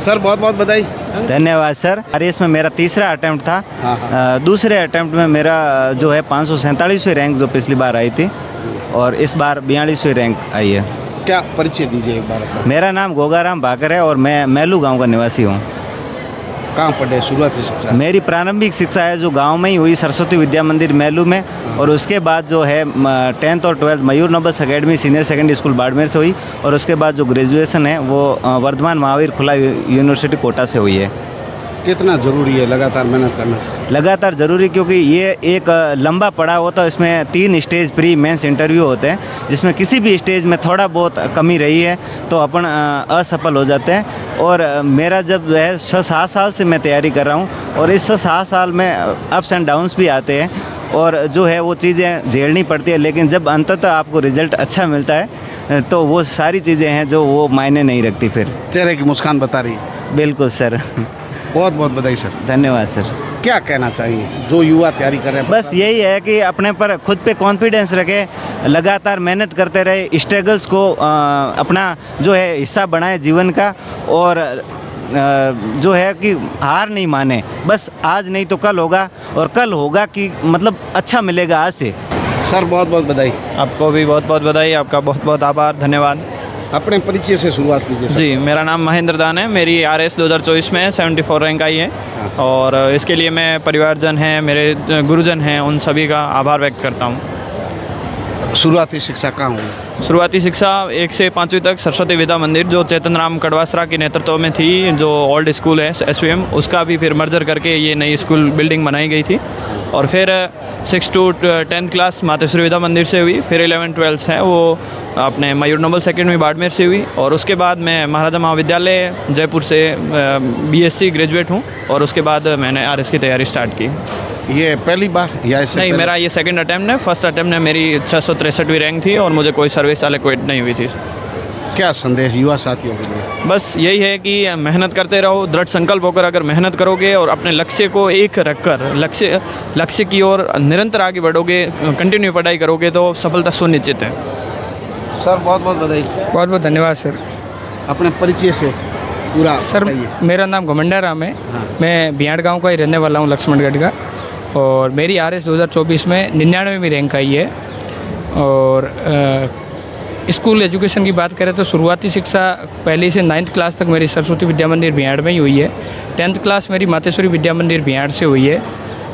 Sir बहुत बहुत बधाई। धन्यवाद सर। आरएएस में मेरा तीसरा अटेम्प्ट था। दूसरे अटेम्प्ट में मेरा जो है 547वीं रैंक जो पिछली बार आई थी और इस बार 42वीं रैंक आई है। क्या परिचय दीजिए एक बार अपना। मेरा नाम गोगाराम भाकर है और मैं मैलू गांव का निवासी हूँ। कहाँ पढ़े शुरुआती शिक्षा? मेरी प्रारंभिक शिक्षा है जो गांव में ही हुई, सरस्वती विद्या मंदिर मैलू में, और उसके बाद जो है 10th और 12th Mayur Nobles academy senior secondary school Barmer से हुई, और उसके बाद जो ग्रेजुएशन है वो वर्धमान महावीर खुला यूनिवर्सिटी कोटा से हुई है। कितना ज़रूरी है लगातार मेहनत करना? लगातार ज़रूरी, क्योंकि ये एक लंबा पड़ाव होता है। इसमें 3 स्टेज प्री मेंस इंटरव्यू होते हैं, जिसमें किसी भी स्टेज में थोड़ा बहुत कमी रही है तो अपन असफल हो जाते हैं। और मेरा जब है 6-7 साल से मैं तैयारी कर रहा हूँ, और इस 6-7 साल में अप्स एंड डाउन्स भी आते हैं और जो है वो चीज़ें झेलनी पड़ती है, लेकिन जब अंततः आपको रिजल्ट अच्छा मिलता है तो वो सारी चीज़ें हैं जो वो मायने नहीं रखती फिर। चेहरे की मुस्कान बता रही है। बिल्कुल सर। बहुत बहुत बधाई सर। धन्यवाद सर। क्या कहना चाहिए जो युवा तैयारी कर रहे हैं? बस यही है कि अपने पर खुद पे कॉन्फिडेंस रखे, लगातार मेहनत करते रहे, स्ट्रगल्स को अपना जो है हिस्सा बनाए जीवन का, और जो है कि हार नहीं माने। बस आज नहीं तो कल होगा, और कल होगा कि मतलब अच्छा मिलेगा आज से। सर बहुत बहुत बधाई। आपको भी बहुत बहुत बधाई, आपका बहुत बहुत आभार, धन्यवाद। अपने परिचय से शुरुआत कीजिए सर। जी, मेरा नाम महेंद्र दान है। मेरी आरएस 2024 में 74 रैंक आई है, और इसके लिए मैं परिवारजन हैं, मेरे गुरुजन हैं, उन सभी का आभार व्यक्त करता हूँ। शुरुआती शिक्षा कहाँ हुई? शुरुआती शिक्षा 1 से 5वीं तक सरस्वती विद्या मंदिर, जो चेतन राम कड़वासरा के नेतृत्व में थी, जो ओल्ड स्कूल है SVM, उसका भी फिर मर्जर करके ये नई स्कूल बिल्डिंग बनाई गई थी। और फिर 6 to 10th क्लास मातेश्वरी विद्या मंदिर से हुई। फिर 11th-12th है वो अपने मयूर नोबल्स अकेडमी बाड़मेर से हुई, और उसके बाद मैं महाराजा महाविद्यालय जयपुर से BSc ग्रेजुएट हूँ, और उसके बाद मैंने RS की तैयारी स्टार्ट की। ये पहली बार या इससे नहीं, पहले? मेरा ये सेकंड अटेम्प्ट है। फर्स्ट अटेम्प्ट में मेरी 663वीं रैंक थी और मुझे कोई सर्विस एलोकेट नहीं हुई थी। क्या संदेश युवा साथियों के लिए? बस यही है कि मेहनत करते रहो, दृढ़ संकल्प होकर अगर मेहनत करोगे और अपने लक्ष्य को एक रखकर लक्ष्य की ओर निरंतर आगे बढ़ोगे, कंटिन्यू पढ़ाई करोगे तो सफलता सुनिश्चित है। सर बहुत बहुत बधाई। बहुत बहुत धन्यवाद सर। अपने परिचय से पूरा सर बताइए। मेरा नाम घमंडा राम है। मैं बिहाड़ गांव का ही रहने वाला हूं, लक्ष्मणगढ़ का, और मेरी RS 2024 में 99वीं रैंक आई है। और स्कूल एजुकेशन की बात करें तो शुरुआती शिक्षा पहली से 9th क्लास तक मेरी सरस्वती विद्या मंदिर बिहाड़ में ही हुई है। 10th क्लास मेरी मातेश्वरी विद्या मंदिर बिहाड़ से हुई है।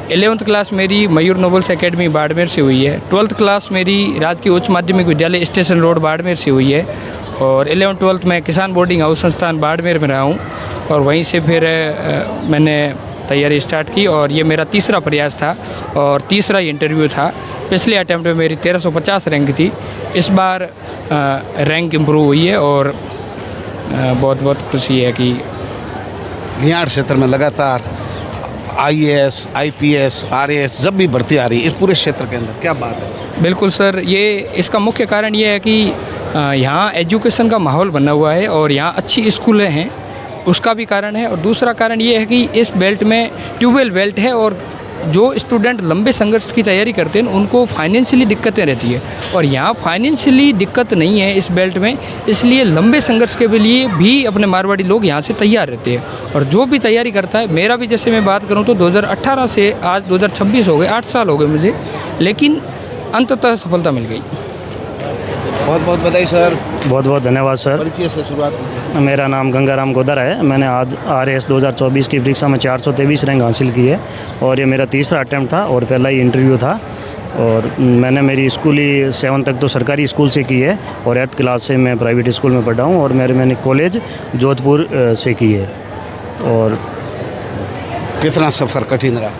11th क्लास मेरी मयूर नोबल्स अकेडमी बाड़मेर से हुई है। 12th क्लास मेरी राजकीय उच्च माध्यमिक विद्यालय स्टेशन रोड बाड़मेर से हुई है। और 11th-12th मैं किसान बोर्डिंग हाउस संस्थान बाड़मेर में रहा हूँ, और वहीं से फिर मैंने तैयारी स्टार्ट की, और ये मेरा तीसरा प्रयास था और तीसरा इंटरव्यू था। पिछले अटैम्प्ट में मेरी 1350 रैंक थी। इस बार रैंक इम्प्रूव हुई है, और बहुत बहुत खुशी है कि बिहार क्षेत्र में लगातार IAS, IPS, RAS जब भी भर्ती आ रही है इस पूरे क्षेत्र के अंदर, क्या बात है? बिल्कुल सर, ये इसका मुख्य कारण ये है कि यहाँ एजुकेशन का माहौल बना हुआ है और यहाँ अच्छी स्कूलें हैं, उसका भी कारण है। और दूसरा कारण ये है कि इस बेल्ट में ट्यूबवेल बेल्ट है, और जो स्टूडेंट लंबे संघर्ष की तैयारी करते हैं उनको फाइनेंशियली दिक्कतें रहती है, और यहाँ फाइनेंशियली दिक्कत नहीं है इस बेल्ट में, इसलिए लंबे संघर्ष के लिए भी अपने मारवाड़ी लोग यहाँ से तैयार रहते हैं। और जो भी तैयारी करता है, मेरा भी जैसे मैं बात करूँ तो 2018 से आज 2026 हो गए, 8 साल हो गए मुझे, लेकिन अंततः सफलता मिल गई। बहुत बहुत बधाई सर। बहुत बहुत धन्यवाद सर। परिचय से शुरुआत कीजिए। मेरा नाम गंगाराम गोदरा है। मैंने आज RS 2024 की परीक्षा में 423 रैंक हासिल की है, और ये मेरा तीसरा अटैम्प्ट था और पहला ही इंटरव्यू था। और मैंने मेरी स्कूली 7 तक तो सरकारी स्कूल से की है, और 8th क्लास से मैं प्राइवेट स्कूल में पढ़ा हूँ, और मैंने कॉलेज जोधपुर से की है। और कितना सफ़र कठिन रहा?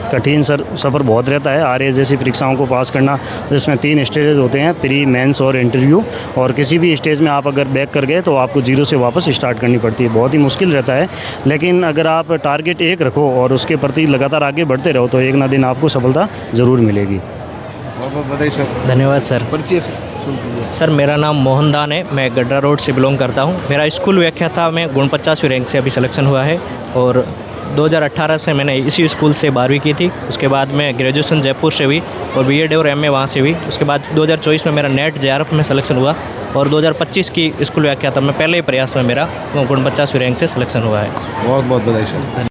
कठिन सफ़र बहुत रहता है RAS जैसी परीक्षाओं को पास करना, जिसमें 3 स्टेजेस होते हैं, प्री, मेंस और इंटरव्यू। और किसी भी स्टेज में आप अगर बैक कर गए तो आपको 0 से वापस स्टार्ट करनी पड़ती है। बहुत ही मुश्किल रहता है, लेकिन अगर आप टारगेट एक रखो और उसके प्रति लगातार आगे बढ़ते रहो तो एक ना दिन आपको सफलता ज़रूर मिलेगी। बहुत बहुत बधाई सर। धन्यवाद सर। परिचय से सर मेरा नाम मोहन दान है, मैं गड्ढा रोड से बिलोंग करता हूँ। मेरा स्कूल व्याख्याता में 49वीं रैंक से अभी सिलेक्शन हुआ है, और 2018 से मैंने इसी स्कूल से 12वीं की थी। उसके बाद में ग्रेजुएशन जयपुर से हुई, और BEd और MA वहाँ से हुई। उसके बाद 2024 में मेरा नेट JRF में सिलेक्शन हुआ, और 2025 की स्कूल व्याख्याता में पहले ही प्रयास में मेरा 49वीं रैंक से सिलेक्शन हुआ है। बहुत बहुत बधाई सर।